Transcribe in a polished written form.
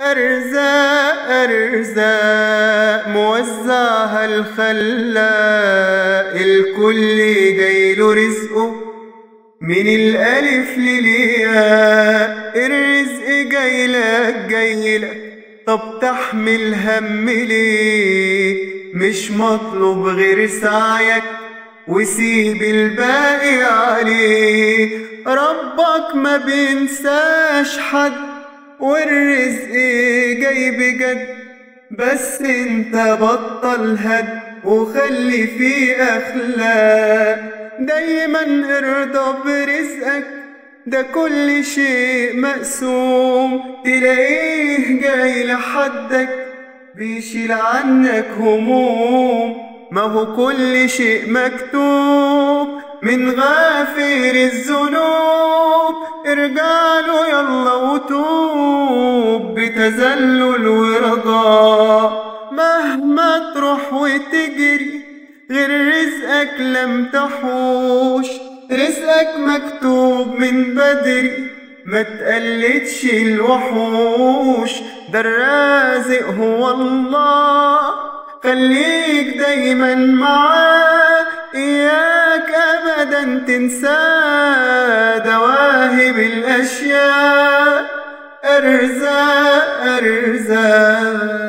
أرزاق أرزاق موزعها الخلاق، الكل جايله رزقه من الألف للياء. الرزق جايلك جايلك، طب تحمل هم ليه؟ مش مطلوب غير سعيك وسيب الباقي عليه. ربك ما بينساش حد والرزق جاي بجد، بس انت بطل هد وخلي فيه اخلاق. دايما ارضى برزقك، ده كل شيء مقسوم. تلاقيه جاي لحدك بيشيل عنك هموم، ما هو كل شيء مكتوب من غافر الذنوب. ارجع له يلا وتوب بتذلل ورجاء. مهما تروح وتجري غير رزقك لم تحوش، رزقك مكتوب من بدري ما تقلدش الوحوش. ده الرازق هو الله، خليك دايما معاه، إياك أبدا تنساه. ده واهب الأشياء أرزاق أرزاق.